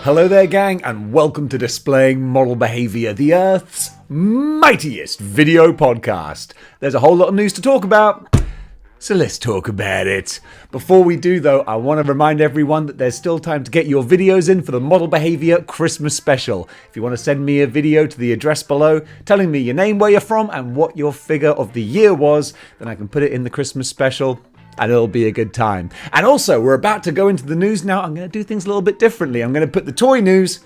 Hello there, gang, and welcome to Displaying-Model-Behaviour, the Earth's mightiest video podcast. There's a whole lot of news to talk about, so let's talk about it. Before we do, though, I want to remind everyone that there's still time to get your videos in for the Model Behaviour Christmas special. If you want to send me a video to the address below, telling me your name, where you're from, and what your figure of the year was, then I can put it in the Christmas special. And it'll be a good time. And also, we're about to go into the news now. I'm going to do things a little bit differently. I'm going to put the toy news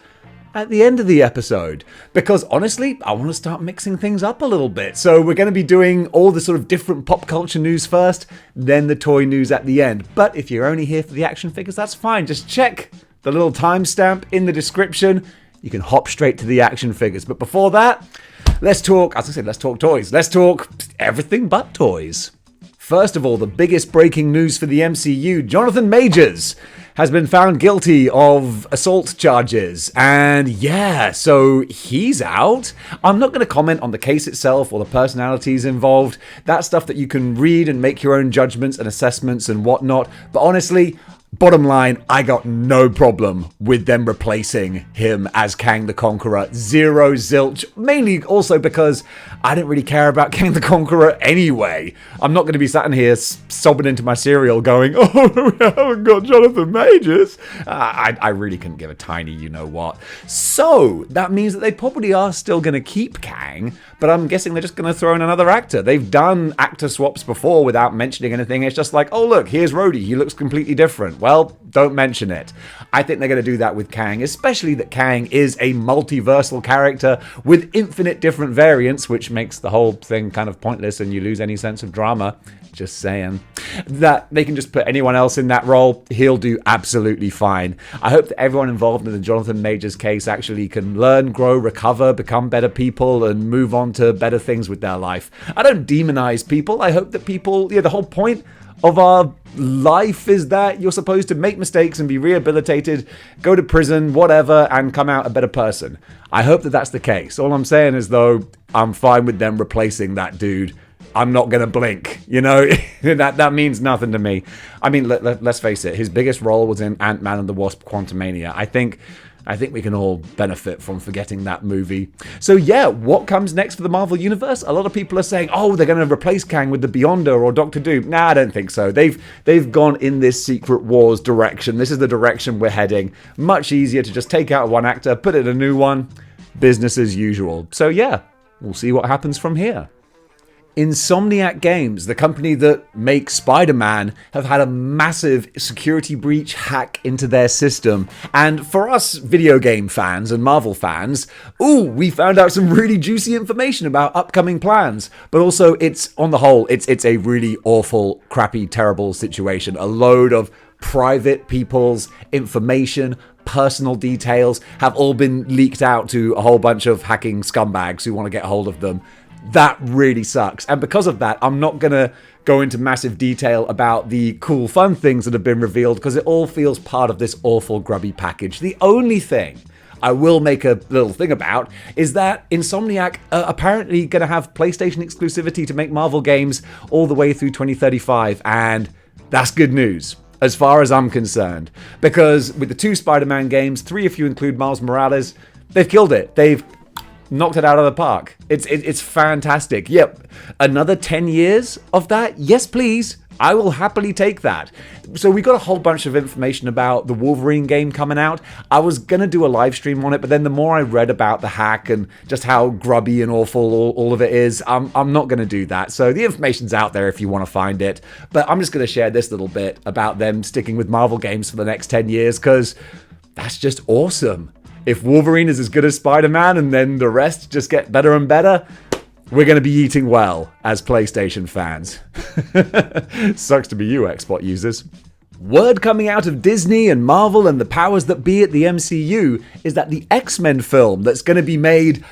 at the end of the episode. Because honestly, I want to start mixing things up a little bit. So we're going to be doing all the sort of different pop culture news first, then the toy news at the end. But if you're only here for the action figures, that's fine. Just check the little timestamp in the description. You can hop straight to the action figures. But before that, let's talk, as I said, let's talk toys. Let's talk everything but toys. First of all, the biggest breaking news for the MCU, Jonathan Majors has been found guilty of assault charges. And yeah, so he's out. I'm not going to comment on the case itself or the personalities involved. That's stuff that you can read and make your own judgments and assessments and whatnot. But honestly, bottom line, I got no problem with them replacing him as Kang the Conqueror. Zero zilch. Mainly also because I didn't really care about Kang the Conqueror anyway. I'm not going to be sat in here sobbing into my cereal going, oh, we haven't got Jonathan Majors. I really couldn't give a tiny you-know-what. So, that means that they probably are still going to keep Kang, but I'm guessing they're just going to throw in another actor. They've done actor swaps before without mentioning anything. It's just like, oh, look, here's Rhodey. He looks completely different. Well, don't mention it. I think they're going to do that with Kang, especially that Kang is a multiversal character with infinite different variants, which makes the whole thing kind of pointless and you lose any sense of drama. Just saying. That they can just put anyone else in that role. He'll do absolutely fine. I hope that everyone involved in the Jonathan Majors case actually can learn, grow, recover, become better people, and move on to better things with their life. I don't demonize people. I hope that people, the whole point of our life is that you're supposed to make mistakes and be rehabilitated, go to prison, whatever, and come out a better person. I hope that that's the case. All I'm saying is, though, I'm fine with them replacing that dude. I'm not going to blink, you know? that means nothing to me. I mean, let's face it, his biggest role was in Ant-Man and the Wasp: Quantumania. I think we can all benefit from forgetting that movie. So yeah, what comes next for the Marvel Universe? A lot of people are saying, oh, they're going to replace Kang with the Beyonder or Doctor Doom. Nah, I don't think so. They've gone in this Secret Wars direction. This is the direction we're heading. Much easier to just take out one actor, put in a new one. Business as usual. So yeah, we'll see what happens from here. Insomniac Games, the company that makes Spider-Man, have had a massive security breach hack into their system. And for us video game fans and Marvel fans, we found out some really juicy information about upcoming plans. But also, it's on the whole, it's a really awful, crappy, terrible situation. A load of private people's information, personal details have all been leaked out to a whole bunch of hacking scumbags who want to get hold of them. That really sucks. And because of that, I'm not going to go into massive detail about the cool, fun things that have been revealed because it all feels part of this awful, grubby package. The only thing I will make a little thing about is that Insomniac are apparently going to have PlayStation exclusivity to make Marvel games all the way through 2035. And that's good news, as far as I'm concerned. Because with the 2 Spider-Man games, 3 if you include Miles Morales, they've killed it. They've knocked it out of the park. It's fantastic. Yep. Another 10 years of that? Yes, please. I will happily take that. So we got a whole bunch of information about the Wolverine game coming out. I was going to do a live stream on it, but then the more I read about the hack and just how grubby and awful all of it is, I'm not going to do that. So the information's out there if you want to find it. But I'm just going to share this little bit about them sticking with Marvel games for the next 10 years because that's just awesome. If Wolverine is as good as Spider-Man and then the rest just get better and better, we're going to be eating well as PlayStation fans. Sucks to be you, Xbox users. Word coming out of Disney and Marvel and the powers that be at the MCU is that the X-Men film that's going to be made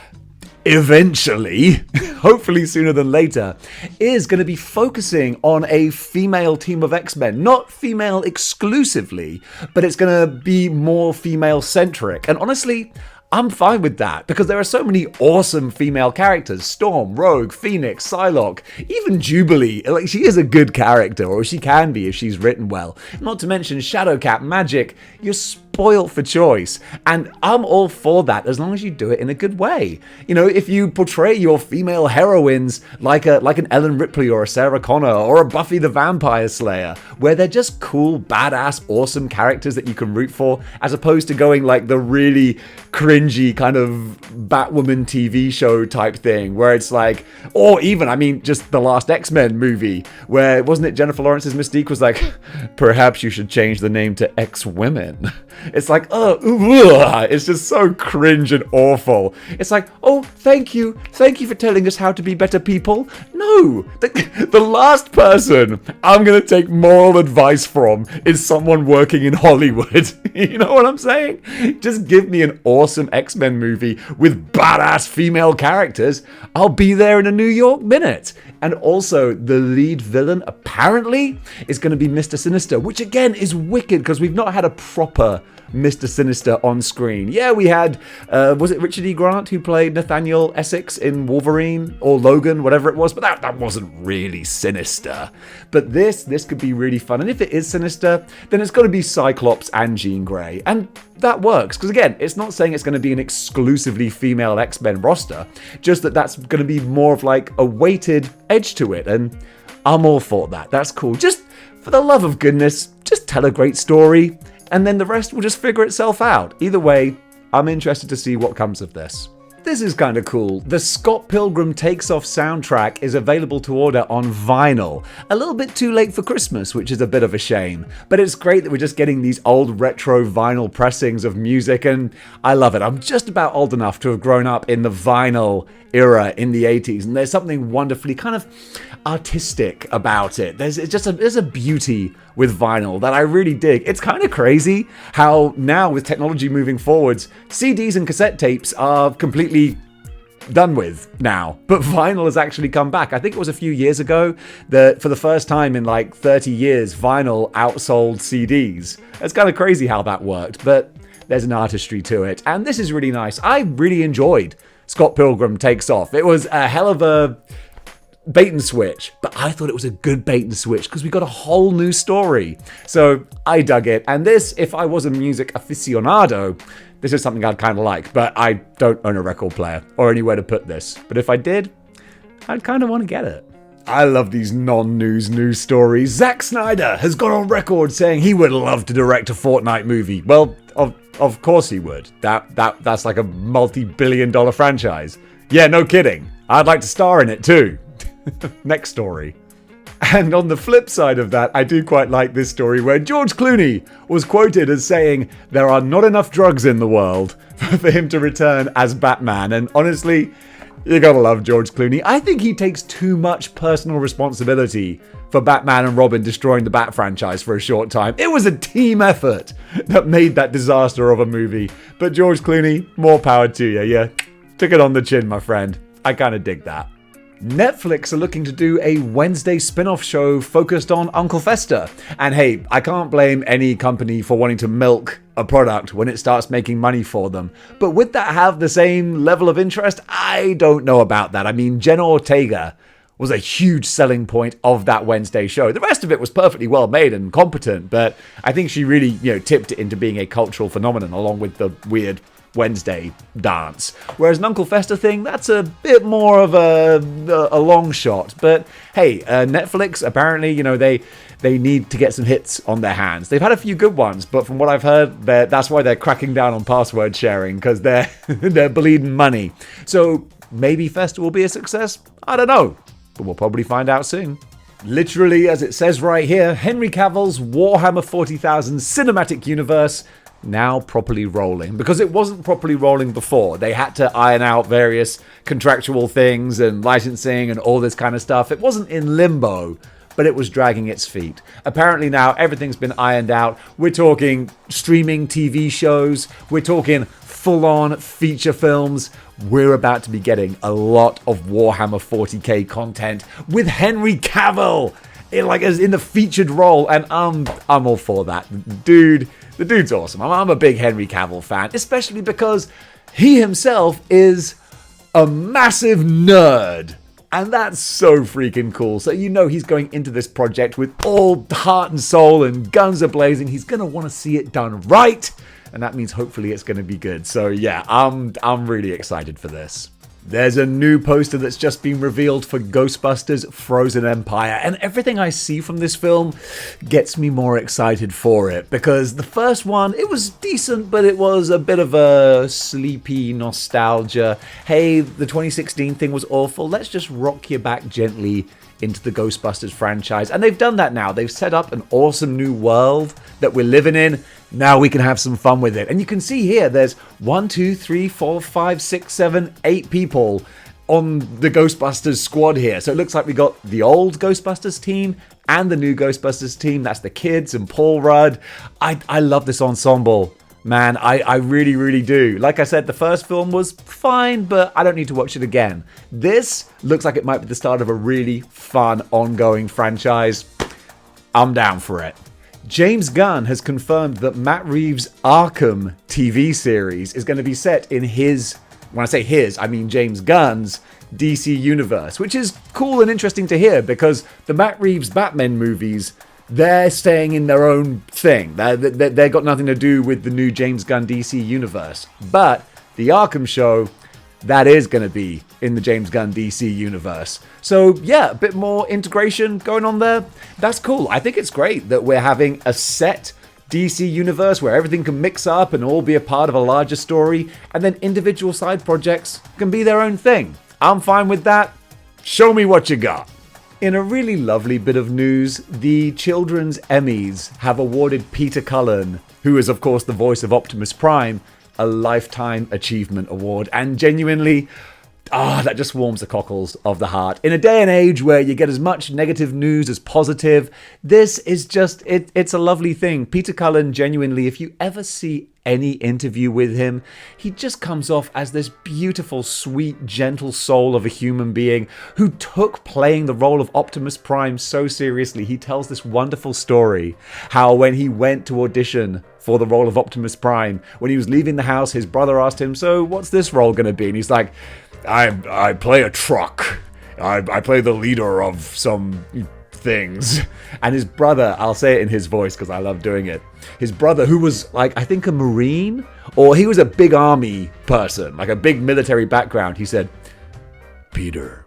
eventually, hopefully sooner than later, is going to be focusing on a female team of X-Men. Not female exclusively, but it's going to be more female-centric. And honestly, I'm fine with that, because there are so many awesome female characters. Storm, Rogue, Phoenix, Psylocke, even Jubilee. Like, she is a good character, or she can be if she's written well. Not to mention Shadowcat, Magic. You're spoiled for choice. And I'm all for that as long as you do it in a good way. You know, if you portray your female heroines like an Ellen Ripley or a Sarah Connor or a Buffy the Vampire Slayer, where they're just cool, badass, awesome characters that you can root for, as opposed to going like the really cringy kind of Batwoman TV show type thing, where it's like, or even, I mean, just the last X-Men movie, where, wasn't it Jennifer Lawrence's Mystique was like, perhaps you should change the name to X-Women. It's like, it's just so cringe and awful. It's like, oh, thank you for telling us how to be better people. No, the last person I'm going to take moral advice from is someone working in Hollywood. You know what I'm saying? Just give me an awesome X-Men movie with badass female characters. I'll be there in a New York minute. And also, the lead villain apparently is going to be Mr. Sinister, which again is wicked because we've not had a proper Mr. Sinister on screen. Yeah, we had, was it Richard E. Grant who played Nathaniel Essex in Wolverine or Logan, whatever it was, but that wasn't really Sinister. But this could be really fun. And if it is Sinister, then it's got to be Cyclops and Jean Grey. And that works, because again, it's not saying it's going to be an exclusively female X-Men roster, just that's going to be more of like a weighted edge to it, and I'm all for that. That's cool. Just for the love of goodness, just tell a great story, and then the rest will just figure itself out. Either way, I'm interested to see what comes of this. This is kind of cool. The Scott Pilgrim Takes Off soundtrack is available to order on vinyl. A little bit too late for Christmas, which is a bit of a shame. But it's great that we're just getting these old retro vinyl pressings of music, and I love it. I'm just about old enough to have grown up in the vinyl era in the 80s, and there's something wonderfully kind of artistic about it. There's a beauty with vinyl that I really dig. It's kind of crazy how now with technology moving forwards, CDs and cassette tapes are completely done with now, but vinyl has actually come back. I think it was a few years ago that for the first time in like 30 years, vinyl outsold CDs. It's kind of crazy how that worked, but there's an artistry to it, and this is really nice. I really enjoyed Scott Pilgrim Takes Off. It was a hell of a bait and switch, but I thought it was a good bait and switch because we got a whole new story. So I dug it, and this, if I was a music aficionado, this is something I'd kind of like, but I don't own a record player or anywhere to put this. But if I did, I'd kind of want to get it. I love these non-news stories. Zack Snyder has gone on record saying he would love to direct a Fortnite movie. Well, of course he would. That's like a multi-billion-dollar franchise. Yeah, no kidding. I'd like to star in it too. Next story. And on the flip side of that, I do quite like this story where George Clooney was quoted as saying there are not enough drugs in the world for him to return as Batman. And honestly, you gotta love George Clooney. I think he takes too much personal responsibility for Batman and Robin destroying the Bat franchise for a short time. It was a team effort that made that disaster of a movie. But George Clooney, more power to you. Yeah, took it on the chin, my friend. I kind of dig that. Netflix are looking to do a Wednesday spin-off show focused on Uncle Fester. And hey, I can't blame any company for wanting to milk a product when it starts making money for them. But would that have the same level of interest? I don't know about that. I mean, Jenna Ortega was a huge selling point of that Wednesday show. The rest of it was perfectly well made and competent, but I think she really, tipped it into being a cultural phenomenon along with the weird Wednesday dance. Whereas an Uncle Fester thing, that's a bit more of a long shot. But hey, Netflix, apparently, they need to get some hits on their hands. They've had a few good ones, but from what I've heard, that's why they're cracking down on password sharing, because they're bleeding money. So maybe Fester will be a success? I don't know, but we'll probably find out soon. Literally, as it says right here, Henry Cavill's Warhammer 40,000 cinematic universe now properly rolling, because it wasn't properly rolling before. They had to iron out various contractual things and licensing and all this kind of stuff. It wasn't in limbo, but it was dragging its feet. Apparently now everything's been ironed out. We're talking streaming TV shows. We're talking full-on feature films. We're about to be getting a lot of Warhammer 40k content with Henry Cavill as in the featured role, and I'm all for that. The dude's awesome. I'm a big Henry Cavill fan, especially because he himself is a massive nerd. And that's so freaking cool. So he's going into this project with all heart and soul and guns are blazing. He's going to want to see it done right. and that means hopefully it's going to be good. So yeah, I'm really excited for this. There's a new poster that's just been revealed for Ghostbusters Frozen Empire, and everything I see from this film gets me more excited for it, because the first one, it was decent, but it was a bit of a sleepy nostalgia. Hey, the 2016 thing was awful, let's just rock you back gently into the Ghostbusters franchise. And they've done that now. They've set up an awesome new world that we're living in. Now we can have some fun with it. And you can see here, there's 1, 2, 3, 4, 5, 6, 7, 8 people on the Ghostbusters squad here. So it looks like we got the old Ghostbusters team and the new Ghostbusters team. That's the kids and Paul Rudd. I love this ensemble. Man, I really, really do. Like I said, the first film was fine, but I don't need to watch it again. This looks like it might be the start of a really fun, ongoing franchise. I'm down for it. James Gunn has confirmed that Matt Reeves' Arkham TV series is going to be set in his, when I say his, I mean James Gunn's DC universe, which is cool and interesting to hear, because the Matt Reeves Batman movies, they're staying in their own thing. They've got nothing to do with the new James Gunn DC universe. But the Arkham show, that is going to be in the James Gunn DC universe. So yeah, a bit more integration going on there. That's cool. I think it's great that we're having a set DC universe where everything can mix up and all be a part of a larger story, and then individual side projects can be their own thing. I'm fine with that. Show me what you got. In a really lovely bit of news, the Children's Emmys have awarded Peter Cullen, who is of course the voice of Optimus Prime, a Lifetime Achievement Award. And genuinely, that just warms the cockles of the heart. In a day and age where you get as much negative news as positive, this is just, it's a lovely thing. Peter Cullen, genuinely, if you ever see any interview with him, he just comes off as this beautiful, sweet, gentle soul of a human being who took playing the role of Optimus Prime so seriously. He tells this wonderful story how when he went to audition for the role of Optimus Prime, when he was leaving the house, his brother asked him, "So what's this role going to be?" And he's like, I play a truck. I play the leader of some things." And his brother, I'll say it in his voice because I love doing it, his brother, who was like, I think a Marine, or he was a big army person, like a big military background, he said, "Peter,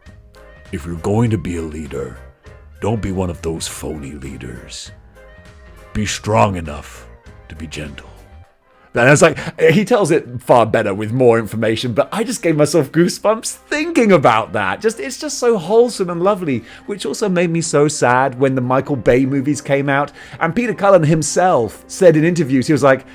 if you're going to be a leader, don't be one of those phony leaders. Be strong enough to be gentle." And it's like, he tells it far better with more information, but I just gave myself goosebumps thinking about that. It's just so wholesome and lovely, which also made me so sad when the Michael Bay movies came out. And Peter Cullen himself said in interviews, he was like,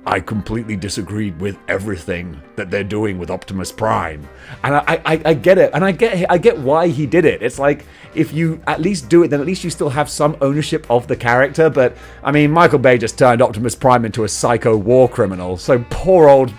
"I completely disagreed with everything that they're doing with Optimus Prime." And I get it, and I get why he did it. It's like, if you at least do it, then at least you still have some ownership of the character. But I mean, Michael Bay just turned Optimus Prime into a psycho war criminal, so poor old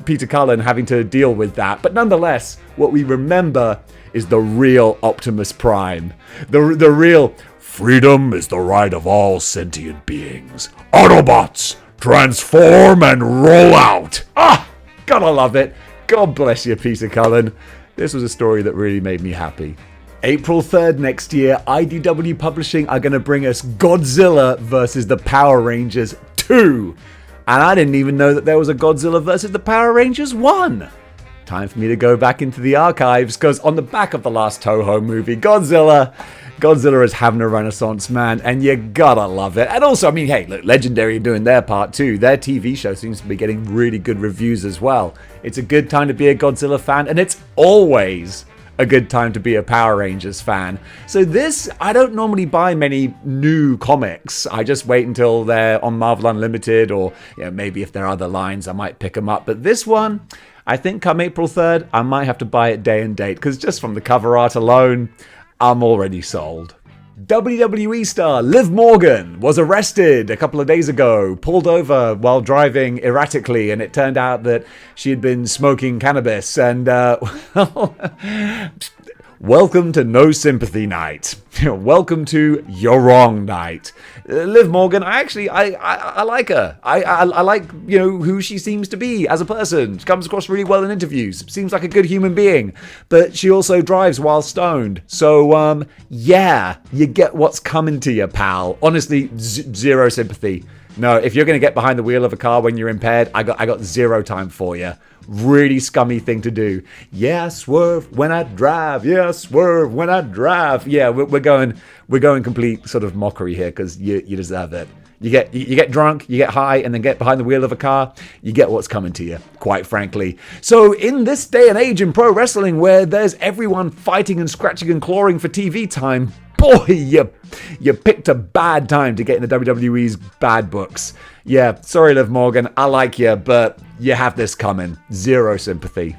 Peter Cullen having to deal with that. But nonetheless, what we remember is the real Optimus Prime, the real "Freedom is the right of all sentient beings. Autobots, transform and roll out." Gotta love it. God bless you, Peter Cullen. This was a story that really made me happy. April 3rd next year, IDW Publishing are going to bring us Godzilla vs. the Power Rangers 2. And I didn't even know that there was a Godzilla vs. the Power Rangers 1. Time for me to go back into the archives, because on the back of the last Toho movie, Godzilla is having a renaissance, man, and you gotta love it. And also, I mean, hey, look, Legendary are doing their part too. Their TV show seems to be getting really good reviews as well. It's a good time to be a Godzilla fan, and it's always a good time to be a Power Rangers fan. So this, I don't normally buy many new comics. I just wait until they're on Marvel Unlimited, or maybe if there are other lines, I might pick them up. But this one, I think come April 3rd, I might have to buy it day and date, because just from the cover art alone, I'm already sold. WWE star Liv Morgan was arrested a couple of days ago, pulled over while driving erratically, and it turned out that she had been smoking cannabis. And welcome to No Sympathy Night. Welcome to You're Wrong Night. Liv Morgan, I like her. I like, who she seems to be as a person. She comes across really well in interviews. Seems like a good human being. But she also drives while stoned. So, yeah, you get what's coming to you, pal. Honestly, zero sympathy. No, if you're going to get behind the wheel of a car when you're impaired, I got zero time for you. Really scummy thing to do. Yeah, swerve when I drive. Yeah, swerve when I drive. Yeah, we're going complete sort of mockery here because you deserve it. You get drunk, you get high, and then get behind the wheel of a car, you get what's coming to you, quite frankly. So in this day and age in pro wrestling where there's everyone fighting and scratching and clawing for TV time, boy, you picked a bad time to get in the WWE's bad books. Yeah, sorry Liv Morgan, I like you, but you have this coming. Zero sympathy.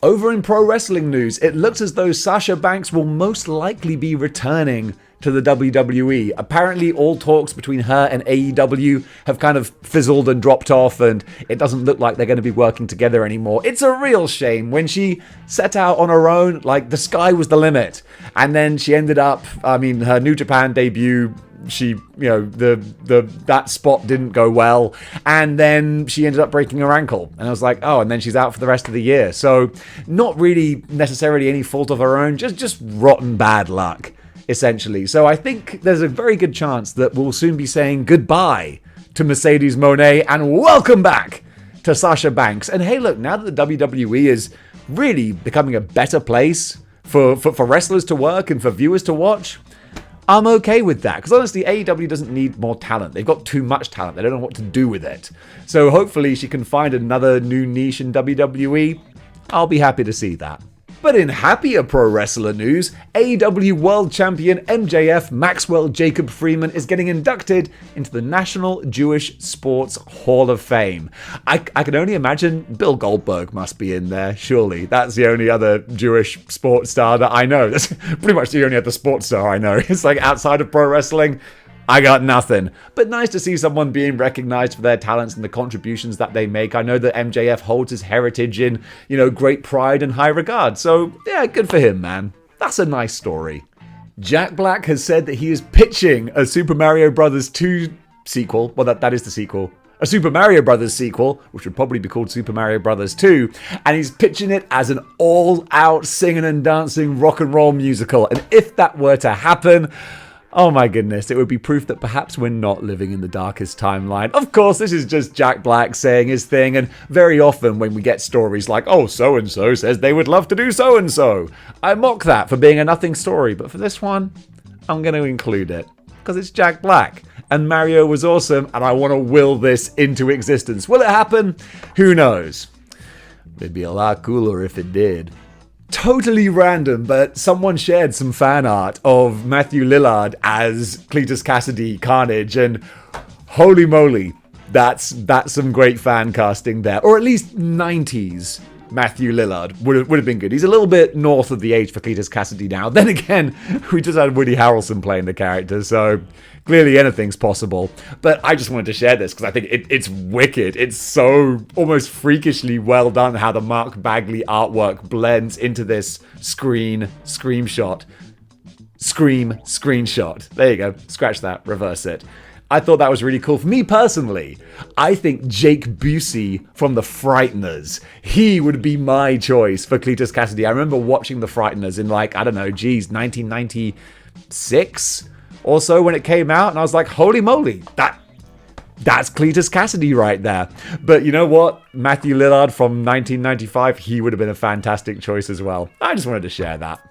Over in pro wrestling news, it looks as though Sasha Banks will most likely be returning to the WWE. Apparently all talks between her and AEW have kind of fizzled and dropped off, and it doesn't look like they're going to be working together anymore. It's a real shame. When she set out on her own, like, the sky was the limit, and then she ended up, her New Japan debut, she, that spot didn't go well, and then she ended up breaking her ankle, and I was like, oh, and then she's out for the rest of the year. So not really necessarily any fault of her own, just rotten bad luck, essentially. So I think there's a very good chance that we'll soon be saying goodbye to Mercedes Moné and welcome back to Sasha Banks. And hey, look, now that the WWE is really becoming a better place for wrestlers to work and for viewers to watch, I'm okay with that. Because honestly, AEW doesn't need more talent. They've got too much talent. They don't know what to do with it. So hopefully she can find another new niche in WWE. I'll be happy to see that. But in happier pro wrestler news, AEW World Champion MJF Maxwell Jacob Freeman is getting inducted into the National Jewish Sports Hall of Fame. I can only imagine Bill Goldberg must be in there, surely. That's the only other Jewish sports star that I know. That's pretty much the only other sports star I know. It's like outside of pro wrestling, I got nothing. But nice to see someone being recognized for their talents and the contributions that they make. I know that MJF holds his heritage in, great pride and high regard. So, yeah, good for him, man. That's a nice story. Jack Black has said that he is pitching a Super Mario Bros. 2 sequel. Well, that is the sequel. A Super Mario Bros. Sequel, which would probably be called Super Mario Bros. 2. And he's pitching it as an all-out singing and dancing rock and roll musical. And if that were to happen, oh my goodness, it would be proof that perhaps we're not living in the darkest timeline. Of course, this is just Jack Black saying his thing, and very often when we get stories like, oh, so-and-so says they would love to do so-and-so, I mock that for being a nothing story, but for this one, I'm going to include it, because it's Jack Black, and Mario was awesome, and I want to will this into existence. Will it happen? Who knows? It'd be a lot cooler if it did. Totally random, but someone shared some fan art of Matthew Lillard as Cletus Cassidy Carnage, and holy moly, that's some great fan casting there. Or at least 90s Matthew Lillard would have been good. He's a little bit north of the age for Cletus Cassidy now. Then again, we just had Woody Harrelson playing the character, so clearly anything's possible. But I just wanted to share this because I think it's wicked. It's so almost freakishly well done how the Mark Bagley artwork blends into this screenshot. There you go. Scratch that. Reverse it. I thought that was really cool. For me personally, I think Jake Busey from The Frighteners, he would be my choice for Cletus Cassidy. I remember watching The Frighteners in 1996 or so when it came out, and I was like, holy moly, that's Cletus Cassidy right there. But you know what? Matthew Lillard from 1995, he would have been a fantastic choice as well. I just wanted to share that.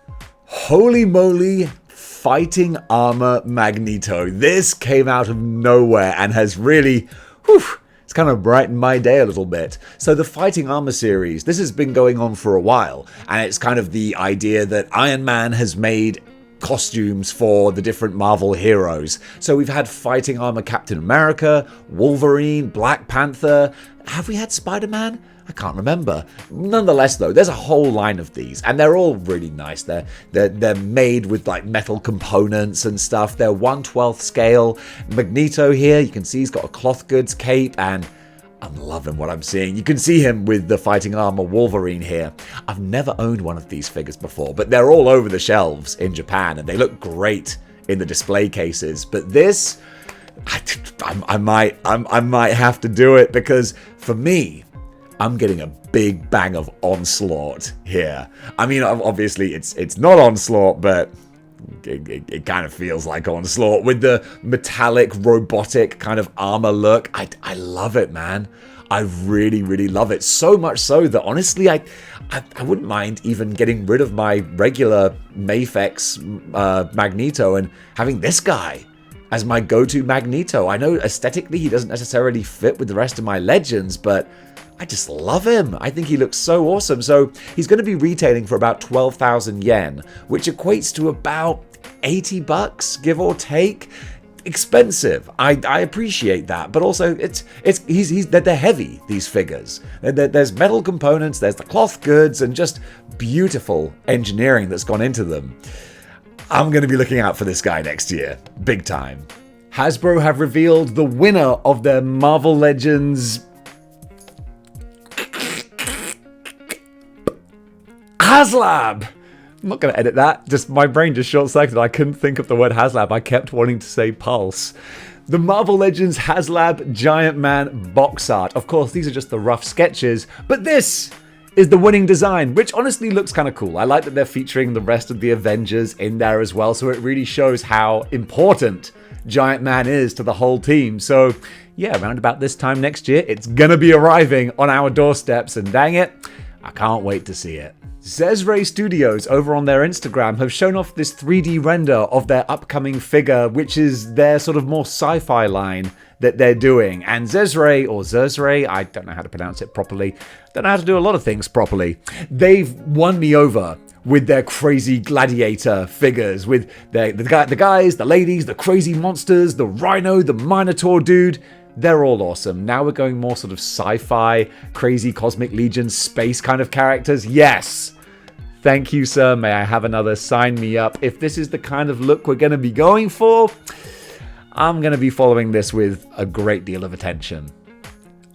Holy moly, Fighting Armor Magneto. This came out of nowhere and has really, it's kind of brightened my day a little bit. So the Fighting Armor series, this has been going on for a while, and it's kind of the idea that Iron Man has made costumes for the different Marvel heroes. So we've had Fighting Armor Captain America, Wolverine, Black Panther. Have we had Spider-Man? I can't remember. Nonetheless, though, there's a whole line of these, and they're all really nice. They're made with like metal components and stuff. They're 1/12 scale. Magneto here, you can see he's got a cloth goods cape, and I'm loving what I'm seeing. You can see him with the Fighting Armor Wolverine here. I've never owned one of these figures before, but they're all over the shelves in Japan, and they look great in the display cases. But this, I might have to do it, because for me, I'm getting a big bang of Onslaught here. I mean, obviously it's not Onslaught, but it kind of feels like Onslaught with the metallic, robotic kind of armor look. I love it, man. I really, really love it. So much so that honestly, I wouldn't mind even getting rid of my regular Mafex Magneto and having this guy as my go-to Magneto. I know aesthetically he doesn't necessarily fit with the rest of my legends, but I just love him. I think he looks so awesome. So he's going to be retailing for about 12,000 yen, which equates to about 80 bucks, give or take. Expensive. I appreciate that, but also they're heavy, these figures. There's metal components, there's the cloth goods, and just beautiful engineering that's gone into them. I'm going to be looking out for this guy next year, big time. Hasbro have revealed the winner of their Marvel Legends HasLab. I'm not going to edit that. Just my brain just short-circuited. I couldn't think of the word HasLab. I kept wanting to say Pulse. The Marvel Legends HasLab Giant Man box art. Of course, these are just the rough sketches, but this is the winning design, which honestly looks kind of cool. I like that they're featuring the rest of the Avengers in there as well, so it really shows how important Giant Man is to the whole team. So yeah, around about this time next year, it's gonna be arriving on our doorsteps, and dang it, I can't wait to see it. Zesray Studios over on their Instagram have shown off this 3D render of their upcoming figure, which is their sort of more sci-fi line that they're doing. And Zesray, I don't know how to pronounce it properly, don't know how to do a lot of things properly. They've won me over with their crazy gladiator figures, with the guys, the ladies, the crazy monsters, the rhino, the minotaur dude. They're all awesome. Now we're going more sort of sci-fi, crazy cosmic legion, space kind of characters. Yes! Thank you, sir. May I have another? Sign me up. If this is the kind of look we're going to be going for, I'm going to be following this with a great deal of attention.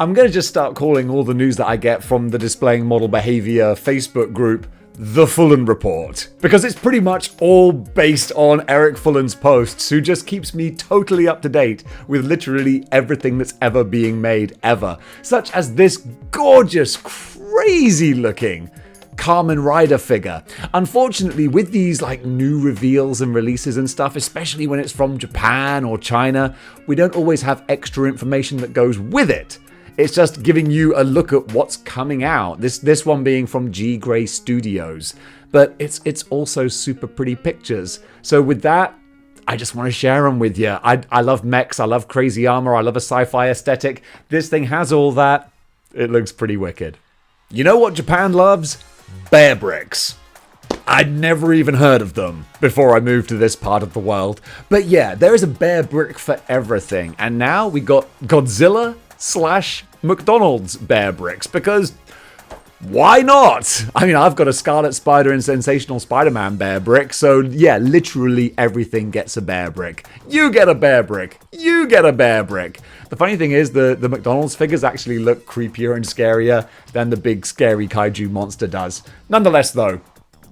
I'm going to just start calling all the news that I get from the Displaying-Model-Behaviour Facebook group The Fullen Report, because it's pretty much all based on Eric Fullen's posts, who just keeps me totally up to date with literally everything that's ever being made ever, such as this gorgeous, crazy looking Kamen Rider figure. Unfortunately, with these like new reveals and releases and stuff, especially when it's from Japan or China, we don't always have extra information that goes with it. It's just giving you a look at what's coming out. This one being from G Gray Studios. But it's also super pretty pictures. So with that, I just want to share them with you. I love mechs, I love crazy armor, I love a sci-fi aesthetic. This thing has all that. It looks pretty wicked. You know what Japan loves? Bear bricks. I'd never even heard of them before I moved to this part of the world. But yeah, there is a bear brick for everything. And now we got Godzilla / McDonald's bear bricks, because why not? I mean, I've got a Scarlet Spider and Sensational Spider-Man bear brick, so yeah, literally everything gets a bear brick. You get a bear brick. You get a bear brick. The funny thing is, the McDonald's figures actually look creepier and scarier than the big scary kaiju monster does. Nonetheless though,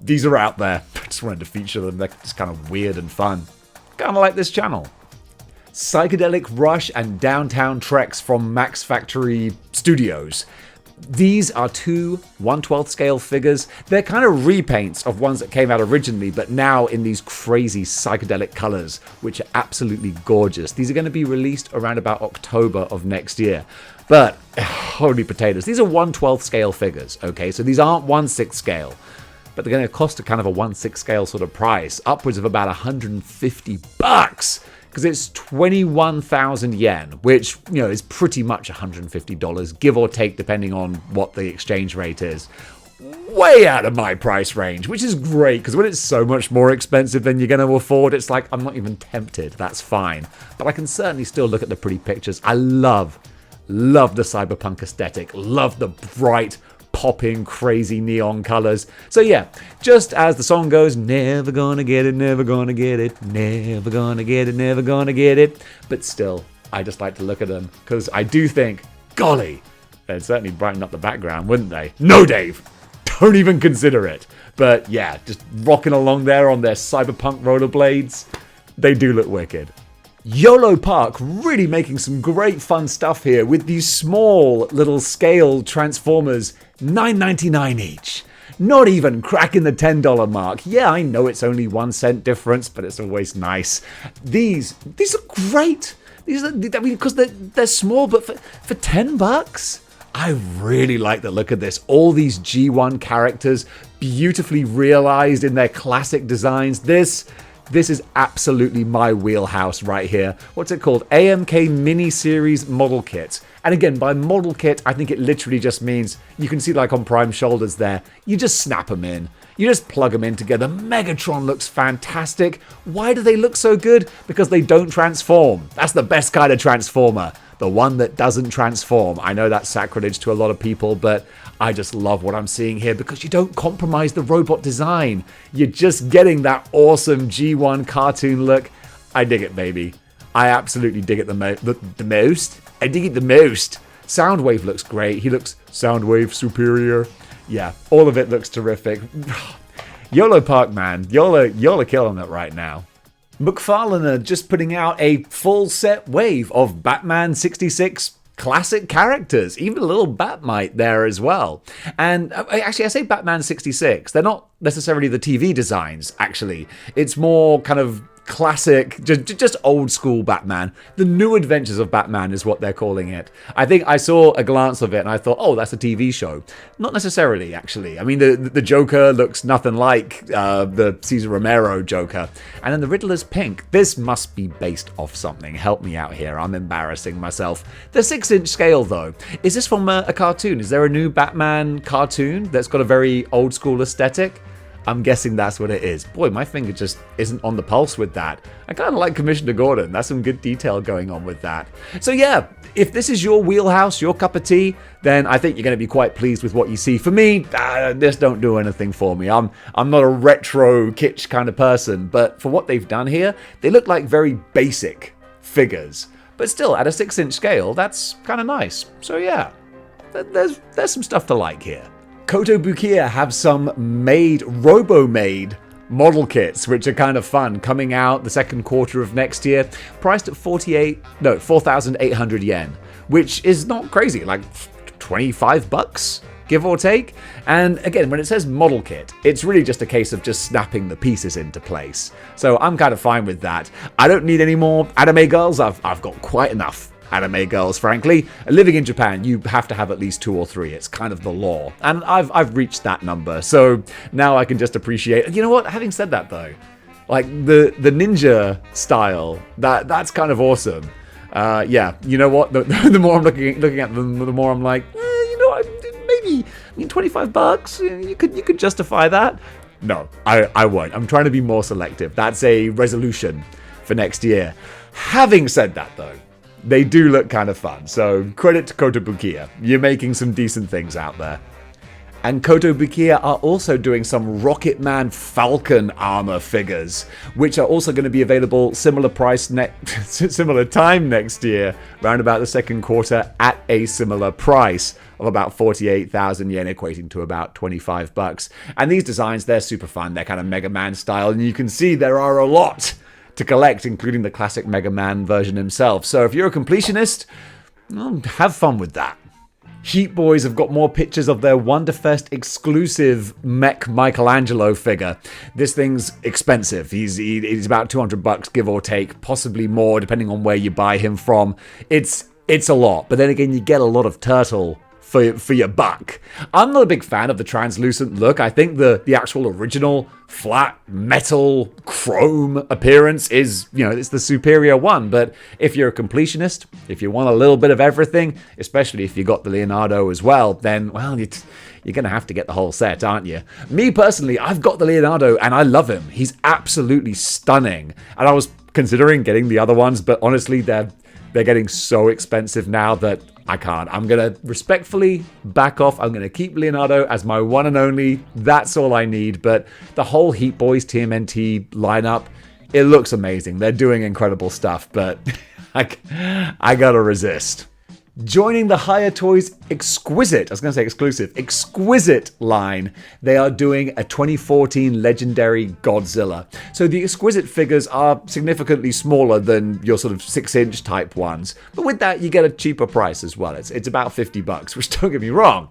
these are out there. I just wanted to feature them. They're just kind of weird and fun. Kind of like this channel. Psychedelic Rush and Downtown Treks from Max Factory Studios. These are two 1/12 scale figures. They're kind of repaints of ones that came out originally, but now in these crazy psychedelic colors, which are absolutely gorgeous. These are going to be released around about October of next year. But, holy potatoes, these are 1/12 scale figures, okay? So these aren't 1/6 scale, but they're going to cost a kind of a 1/6 scale sort of price, upwards of about 150 bucks. Because it's 21,000 yen, which, you know, is pretty much $150, give or take, depending on what the exchange rate is. Way out of my price range, which is great, because when it's so much more expensive than you're going to afford, it's like, I'm not even tempted. That's fine. But I can certainly still look at the pretty pictures. I love the cyberpunk aesthetic. Love the bright, popping, crazy neon colors. So yeah, just as the song goes, never gonna get it, never gonna get it, never gonna get it, never gonna get it. But still, I just like to look at them, because I do think, golly, they'd certainly brighten up the background, wouldn't they? No, Dave! Don't even consider it. But yeah, just rocking along there on their cyberpunk rollerblades. They do look wicked. YOLO Park really making some great fun stuff here with these small little scale Transformers, $9.99 each. not even cracking the $10 mark. Yeah, I know it's only 1 cent difference, but it's always nice. These are great. Because they're small, but for $10, I really like the look of this. All these G1 characters, beautifully realized in their classic designs. This is absolutely my wheelhouse right here. What's it called? AMK Mini Series Model Kit. And again, by model kit, I think it literally just means, you can see like on Prime shoulders there, you just snap them in. You just plug them in together. Megatron looks fantastic. Why do they look so good? Because they don't transform. That's the best kind of transformer. The one that doesn't transform. I know that's sacrilege to a lot of people, but I just love what I'm seeing here because you don't compromise the robot design. You're just getting that awesome G1 cartoon look. I dig it, baby. I absolutely dig it the most. I dig it the most. Soundwave looks great. He looks Soundwave superior. Yeah, all of it looks terrific. YOLO Park, man. YOLO killing it right now. McFarlane are just putting out a full set wave of Batman 66 classic characters, even a little Batmite there as well. And actually, I say Batman 66. They're not necessarily the TV designs, actually. It's more kind of classic, just old school Batman. The New Adventures of Batman is what they're calling it. I think I saw a glance of it and I thought, oh, that's a TV show. Not necessarily, actually. I mean, the Joker looks nothing like the Cesar Romero Joker. And then the Riddler's pink. This must be based off something. Help me out here. I'm embarrassing myself. The 6-inch scale, though. Is this from a cartoon? Is there a new Batman cartoon that's got a very old school aesthetic? I'm guessing that's what it is. Boy, my finger just isn't on the pulse with that. I kind of like Commissioner Gordon. That's some good detail going on with that. So yeah, if this is your wheelhouse, your cup of tea, then I think you're going to be quite pleased with what you see. For me, this don't do anything for me. I'm not a retro kitsch kind of person, but for what they've done here, they look like very basic figures. But still, at a 6-inch scale, that's kind of nice. So yeah, there's some stuff to like here. Kotobukiya have some robo-made model kits, which are kind of fun, coming out the second quarter of next year, priced at 4,800 yen, which is not crazy, like $25, give or take. And again, when it says model kit, it's really just a case of just snapping the pieces into place. So I'm kind of fine with that. I don't need any more anime girls. I've got quite enough anime girls, frankly. Living in Japan, you have to have at least 2 or 3. It's kind of the law. And I've reached that number. So now I can just appreciate. You know what? Having said that, though, like the ninja style, that's kind of awesome. Yeah, you know what? The more I'm looking at them, the more I'm like, you know, maybe $25. You could justify that. No, I won't. I'm trying to be more selective. That's a resolution for next year. Having said that, though, they do look kind of fun, so credit to Kotobukiya. You're making some decent things out there. And Kotobukiya are also doing some Rocket Man Falcon armor figures, which are also going to be available similar time next year, around about the second quarter, at a similar price of about 48,000 yen, equating to about $25. And these designs, they're super fun. They're kind of Mega Man style, and you can see there are a lot to collect, including the classic Mega Man version himself. So if you're a completionist, well, have fun with that. Heat Boys have got more pictures of their Wonderfest exclusive Mech Michelangelo figure. This thing's expensive. He's about $200, give or take, possibly more, depending on where you buy him from. It's a lot, but then again, you get a lot of turtle for your buck. I'm not a big fan of the translucent look. I think the actual original flat metal chrome appearance is, it's the superior one. But if you're a completionist, if you want a little bit of everything, especially if you got the Leonardo as well, then, well, you're going to have to get the whole set, aren't you? Me personally, I've got the Leonardo and I love him. He's absolutely stunning. And I was considering getting the other ones, but honestly, they're getting so expensive now that I can't. I'm going to respectfully back off. I'm going to keep Leonardo as my one and only. That's all I need. But the whole Heat Boys TMNT lineup, it looks amazing. They're doing incredible stuff, but I got to resist. Joining the Higher Toys exquisite line, they are doing a 2014 legendary Godzilla. So the exquisite figures are significantly smaller than your sort of 6-inch type ones, but with that you get a cheaper price as well. It's about $50, which, don't get me wrong,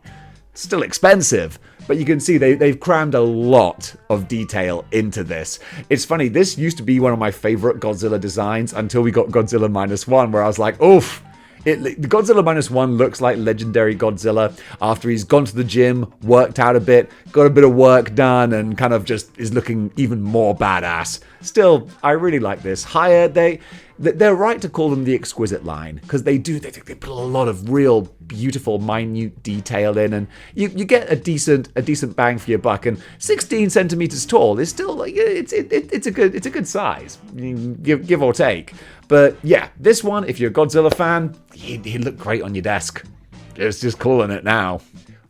it's still expensive, But you can see they've crammed a lot of detail into this. It's funny, this used to be one of my favorite Godzilla designs until we got Godzilla -1, where I was like, oof. The Godzilla -1 looks like legendary Godzilla after he's gone to the gym, worked out a bit, got a bit of work done, and kind of just is looking even more badass. Still, I really like this. They're right to call them the exquisite line, because they put a lot of real beautiful, minute detail in, and you get a decent bang for your buck. And 16 centimeters tall is still like it's a good size, give or take. But yeah, this one, if you're a Godzilla fan, he'd look great on your desk. Just calling it now.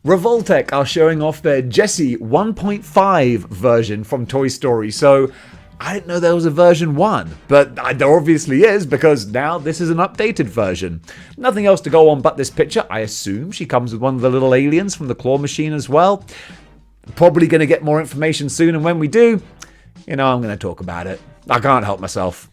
Revoltech are showing off their Jessie 1.5 version from Toy Story. So I didn't know there was a version 1, but there obviously is, because now this is an updated version. Nothing else to go on but this picture. I assume she comes with one of the little aliens from the claw machine as well. Probably going to get more information soon, and when we do, I'm going to talk about it. I can't help myself.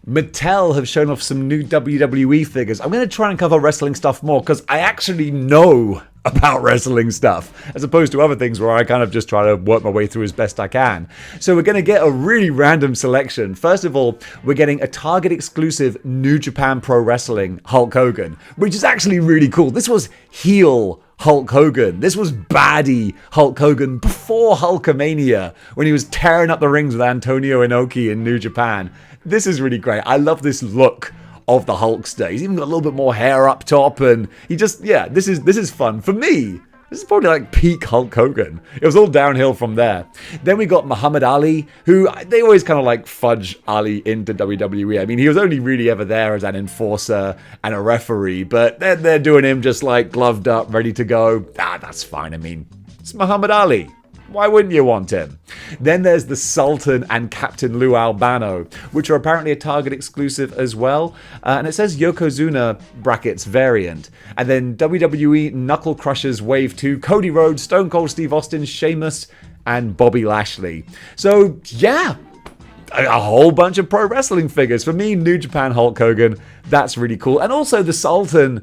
Mattel have shown off some new WWE figures. I'm going to try and cover wrestling stuff more, because I actually know about wrestling stuff, as opposed to other things where I kind of just try to work my way through as best I can. So we're going to get a really random selection. First of all, we're getting a Target exclusive New Japan Pro Wrestling Hulk Hogan, which is actually really cool. This was heel Hulk Hogan. This was baddie Hulk Hogan before Hulkamania, when he was tearing up the rings with Antonio Inoki in New Japan. This is really great. I love this look of the Hulkster. He's even got a little bit more hair up top, and he just, this is fun. For me, this is probably like peak Hulk Hogan. It was all downhill from there. Then we got Muhammad Ali, who they always kind of like fudge Ali into WWE. I mean, he was only really ever there as an enforcer and a referee, but they're doing him just like gloved up, ready to go. That's fine. I mean, it's Muhammad Ali. Why wouldn't you want him? Then there's the Sultan and Captain Lou Albano, which are apparently a Target exclusive as well. And it says Yokozuna brackets variant. And then WWE Knuckle Crushers Wave 2, Cody Rhodes, Stone Cold Steve Austin, Sheamus, and Bobby Lashley. So yeah, a whole bunch of pro wrestling figures. For me, New Japan Hulk Hogan, that's really cool. And also the Sultan,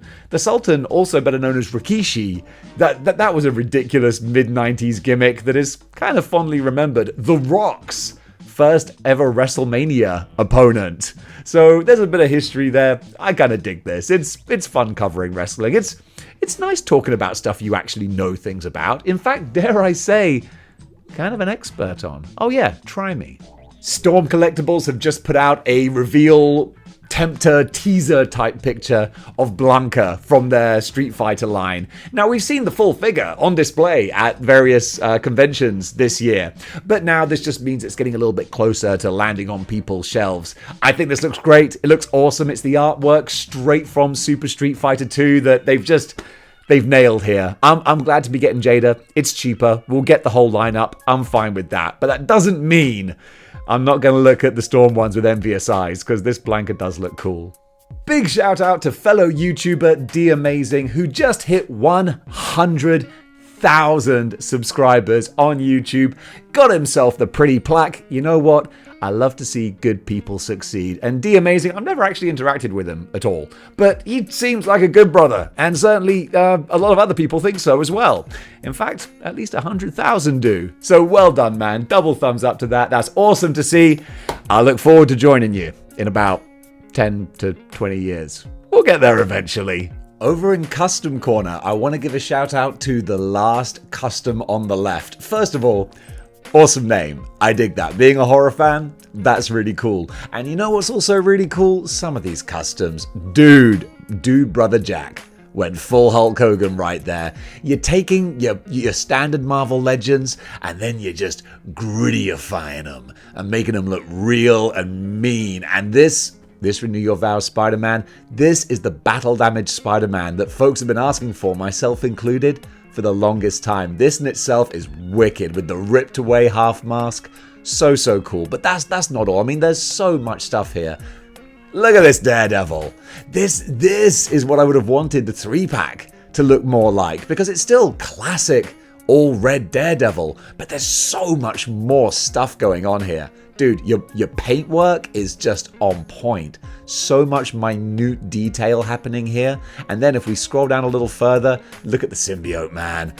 also better known as Rikishi, that was a ridiculous mid-90s gimmick that is kind of fondly remembered. The Rock's first ever WrestleMania opponent. So there's a bit of history there. I kind of dig this. It's fun covering wrestling. It's nice talking about stuff you actually know things about. In fact, dare I say, kind of an expert on. Oh yeah, try me. Storm Collectibles have just put out a reveal tempter teaser type picture of Blanca from their Street Fighter line. Now, we've seen the full figure on display at various conventions this year, but now this just means it's getting a little bit closer to landing on people's shelves. I think this looks great. It looks awesome. It's the artwork straight from Super Street Fighter 2 that they've nailed here. I'm glad to be getting Jada. It's cheaper. We'll get the whole lineup. I'm fine with that. But that doesn't mean I'm not going to look at the Storm ones with envious eyes, because this Blanca does look cool. Big shout out to fellow YouTuber D Amazing, who just hit 100,000 subscribers on YouTube. Got himself the pretty plaque. You know what? I love to see good people succeed. And D Amazing, I've never actually interacted with him at all, but he seems like a good brother, and certainly a lot of other people think so as well. In fact, at least 100,000 do. So well done, man. Double thumbs up to that. That's awesome to see. I look forward to joining you in about 10 to 20 years. We'll get there eventually. Over in Custom Corner, I want to give a shout out to The Last Custom on the Left. First of all, awesome name. I dig that. Being a horror fan, that's really cool. And you know what's also really cool? Some of these customs. Dude, Brother Jack went full Hulk Hogan right there. You're taking your standard Marvel Legends, and then you're just grittyifying them and making them look real and mean. And this Renew Your Vows Spider-Man, this is the battle damaged Spider-Man that folks have been asking for, myself included, for the longest time. This in itself is wicked, with the ripped away half mask. So cool. But that's not all. I mean, there's so much stuff here. Look at this Daredevil. This is what I would have wanted the 3-pack to look more like, because it's still classic all red Daredevil, but there's so much more stuff going on here. Dude, your paintwork is just on point. So much minute detail happening here. And then if we scroll down a little further, look at the symbiote, man.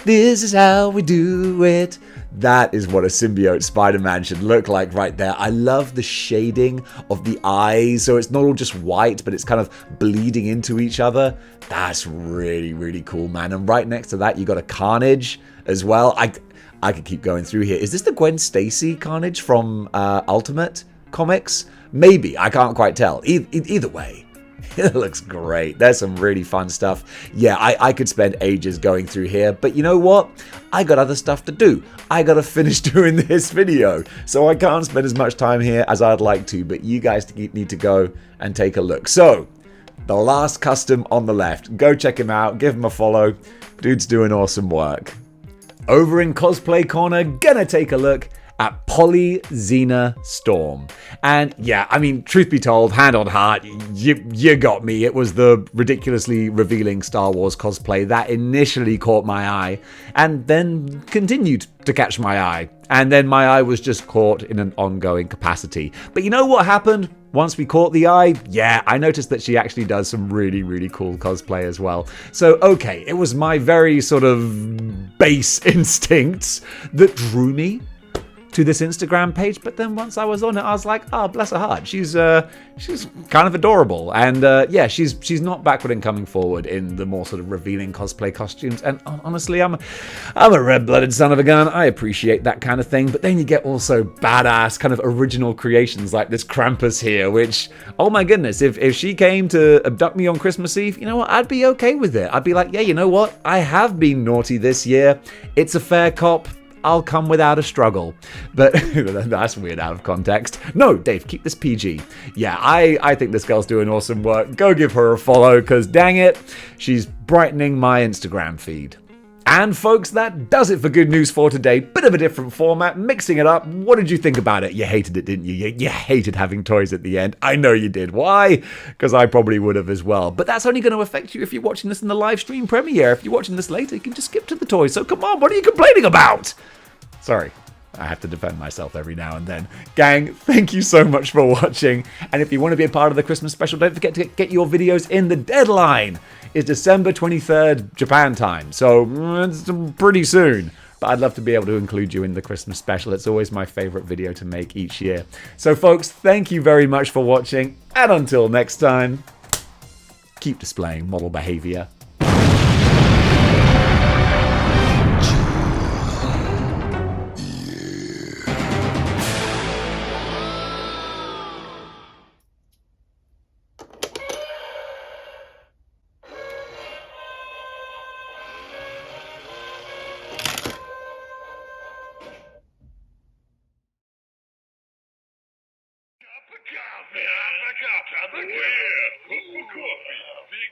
This is how we do it. That is what a symbiote Spider-Man should look like right there. I love the shading of the eyes, so it's not all just white, but it's kind of bleeding into each other. That's really, really cool, man. And right next to that, you got a Carnage as well. I could keep going through here. Is this the Gwen Stacy Carnage from Ultimate Comics? Maybe. I can't quite tell. Either way. It looks great. There's some really fun stuff. Yeah, I could spend ages going through here, but you know what? I got other stuff to do. I gotta finish doing this video, so I can't spend as much time here as I'd like to, but you guys need to go and take a look. So, the last custom on the left. Go check him out. Give him a follow. Dude's doing awesome work. Over in Cosplay Corner, gonna take a look at Polyxena Storm. And yeah, I mean, truth be told, hand on heart, you got me. It was the ridiculously revealing Star Wars cosplay that initially caught my eye and then continued to catch my eye. And then my eye was just caught in an ongoing capacity. But you know what happened? Once we caught the eye, yeah, I noticed that she actually does some really, really cool cosplay as well. So, okay, it was my very sort of base instincts that drew me to this Instagram page, but then once I was on it, I was like, oh, bless her heart, she's kind of adorable, and yeah, she's not backward in coming forward in the more sort of revealing cosplay costumes. And honestly, I'm a red-blooded son of a gun. I appreciate that kind of thing, but then you get also badass kind of original creations like this Krampus here, which, oh my goodness, if she came to abduct me on Christmas Eve, you know what, I'd be okay with it. I'd be like, yeah, you know what, I have been naughty this year. It's a fair cop. I'll come without a struggle. But that's weird out of context. No, Dave, keep this PG. Yeah, I think this girl's doing awesome work. Go give her a follow, because dang it, she's brightening my Instagram feed. And folks, that does it for Good News for today. Bit of a different format, mixing it up. What did you think about it? You hated it, didn't you? You hated having toys at the end. I know you did. Why? Because I probably would have as well. But that's only going to affect you if you're watching this in the live stream premiere. If you're watching this later, you can just skip to the toys. So come on, what are you complaining about? Sorry, I have to defend myself every now and then. Gang, thank you so much for watching. And if you want to be a part of the Christmas special, don't forget to get your videos in. The deadline is December 23rd, Japan time. So it's pretty soon. But I'd love to be able to include you in the Christmas special. It's always my favorite video to make each year. So folks, thank you very much for watching. And until next time, keep displaying model behavior. Cup of coffee. Cup of coffee. Big